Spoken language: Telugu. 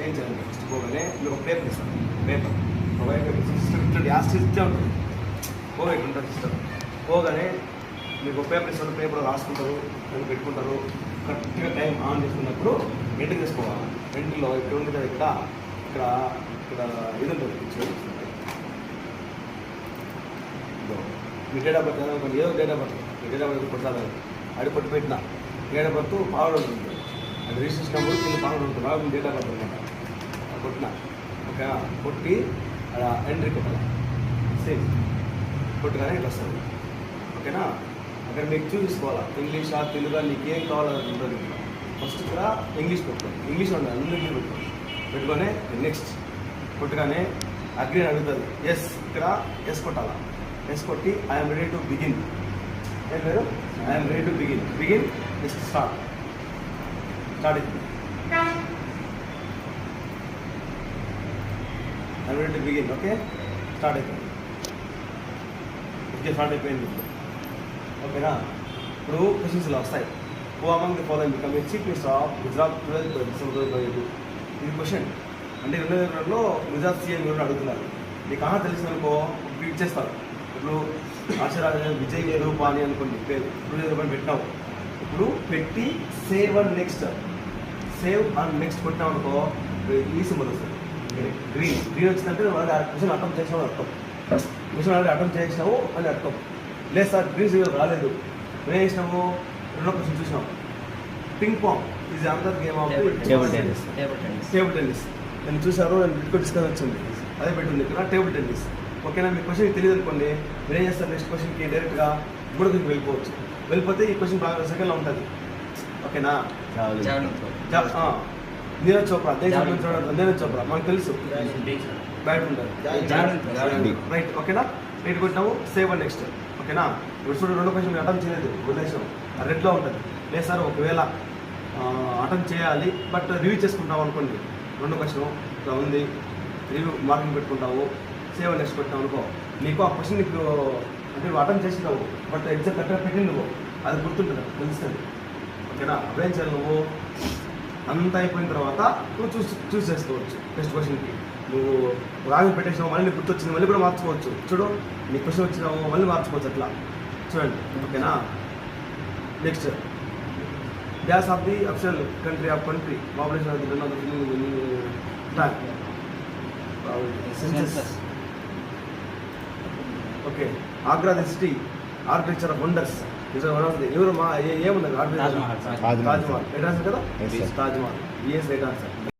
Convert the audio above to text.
ఏం చేయాలి ఫస్ట్ పోగానే మీకు ఒక పేపర్ ఇస్తాను. పేపర్ ఒకవైపు సిస్టమ్ యాస్ట్ ఇచ్చే ఉంటుంది. పోగైతే ఉంటుంది సిస్టమ్. పోగానే మీకు ఒక పేపర్ ఇస్తారు. పేపర్ రాసుకుంటారు, దాన్ని పెట్టుకుంటారు. కరెక్ట్గా టైం ఆన్ చేసుకున్నప్పుడు ఎంటర్ చేసుకోవాలి. ఎంట్రీలో ఇక్కడ ఉంది కదా, ఇక్కడ ఇక్కడ ఇక్కడ ఇది ఉంటుంది. మీ డేట్ ఆఫ్ బర్త్ అనుకోండి, ఏదో date of birth, me date of birth కొట్టాలి. అది కొట్టి పెట్టిన డేట్ ఆఫ్ బర్త్ ఫార్వర్డ్ ఉంటుంది. అది రిజిస్ట్రేషన్ నెంబర్ కింద ఫార్వర్డ్ ఉంటుంది. మీ డేట్ ఆఫ్ బర్త్ అనమాట. కొట్టిన ఓకేనా, కొట్టి అలా ఎంట్రీ కొట్టాలి. సేమ్ కొట్టగానే ఇట్లా వస్తుంది. ఓకేనా, అక్కడ మీకు చూసుకోవాలా ఇంగ్లీషా తెలుగా నీకు ఏం కావాలని ఉంటుంది. ఫస్ట్ ఇక్కడ ఇంగ్లీష్ పెట్టుకోండి. ఇంగ్లీష్ ఉండాలి, అందరూ ఇంగ్లీష్ పెట్టుకోండి. పెట్టుకొని నెక్స్ట్ కొట్టగానే అగ్రీ అడుగుతుంది. ఎస్, ఇక్కడ ఎస్ కొట్టాలా. ఎస్ కొట్టి ఐఎమ్ రెడీ టు బిగిన్. ఏం పేరు? I'm ready to begin. Begin next start. Start అవుతుంది. I'm ready to begin. Okay, start అవుతుంది. ఓకే, స్టార్ట్ అయిపోయింది. ఓకేనా, ఇప్పుడు క్వశ్చన్స్ ఇలా వస్తాయి. Who among the following become a chief minister of Gujarat 12 ఇది క్వశ్చన్. అంటే 2022లో గుజరాత్ సీఎం ఎవరు అడుగుతున్నారు. నీకు తెలిసిందనుకో ట్వీట్ చేస్తారు. ఇప్పుడు ఆశీర్వాద విజయ్ రూపాని అనుకోండి పేరు, 2022 పెట్టినావు. ఇప్పుడు పెట్టి save and next, save and next కొట్టినావు అనుకో ఈ సింబల్ వస్తుంది. గ్రీన్ వచ్చిందంటే వాళ్ళకి ఆ క్వశ్చన్ అటెంప్ట్ చేసినావు అర్థం. క్వశ్చన్ ఆల్రెడీ అటెంప్ట్ చేసినావు అని అర్థం. లేదు సార్ గ్రీన్ సిగ్నల్ రాలేదు, మేము వేసినాము. రెండో క్వశ్చన్ చూసినాము. Ping pong is another game of table tennis. నేను చూసారు, నేను బిట్కో డిస్కస్ వచ్చింది, అదే పెట్టింది ఇక్కడ టేబుల్ టెన్నిస్. ఓకేనా, మీ క్వశ్చన్ తెలియదు అనుకోండి, మీరు ఏం చేస్తారు నెక్స్ట్ క్వశ్చన్కి డైరెక్ట్గా గుడికి వెళ్ళిపోవచ్చు. వెళ్ళిపోతే ఈ క్వశ్చన్ బాగా సెకండ్లో ఉంటుంది. ఓకేనా, నీరజ్ చోప్రా, నీరజ్ చోప్రా మనకు తెలుసు, బ్యాడ్మింటన్ రైట్. ఓకేనా, రైట్ కొట్టినాము. Save and next. ఓకేనా, ఇప్పుడు చూడండి, రెండో క్వశ్చన్ అటెంప్ట్ చేయలేదు, వదిలేసాం, రెడ్లో ఉంటుంది. లేదు సార్ ఒకవేళ అటెంప్ట్ చేయాలి బట్ రివ్యూ చేసుకుంటాము అనుకోండి. రెండో క్వశ్చన్ ఇట్లా ఉంది, రివ్యూ మార్కింగ్ పెట్టుకుంటావు. సేవ్ అండ్ నెక్స్ట్ పెట్టావు అనుకో, నీకు ఆ క్వశ్చన్ నీకు అంటే నువ్వు అటెంప్ట్ చేసినావు బట్ ఎగ్జామ్ కరెక్ట్గా పెట్టింది నువ్వు, అది గుర్తుంటుంది, తెలుస్తుంది. ఓకేనా, అవేం చేయాలి, నువ్వు అంతా అయిపోయిన తర్వాత నువ్వు చూస్ చేసుకోవచ్చు. నెక్స్ట్ క్వశ్చన్కి నువ్వు రాగి పెట్టేసినావు, మళ్ళీ నీకు గుర్తొచ్చింది, మళ్ళీ కూడా మార్చుకోవచ్చు. చూడు, నీ క్వశ్చన్ వచ్చినావు మళ్ళీ మార్చుకోవచ్చు, అట్లా చూడండి. ఓకేనా, next డ్యాస్ of the official country of country population of the census. Okay, Agra the city architecture of wonders. ఎవరు మా ఏముంది? తాజ్మహల్. రైట్ ఆన్సర్ కదా, తాజ్మహల్. ES right answer.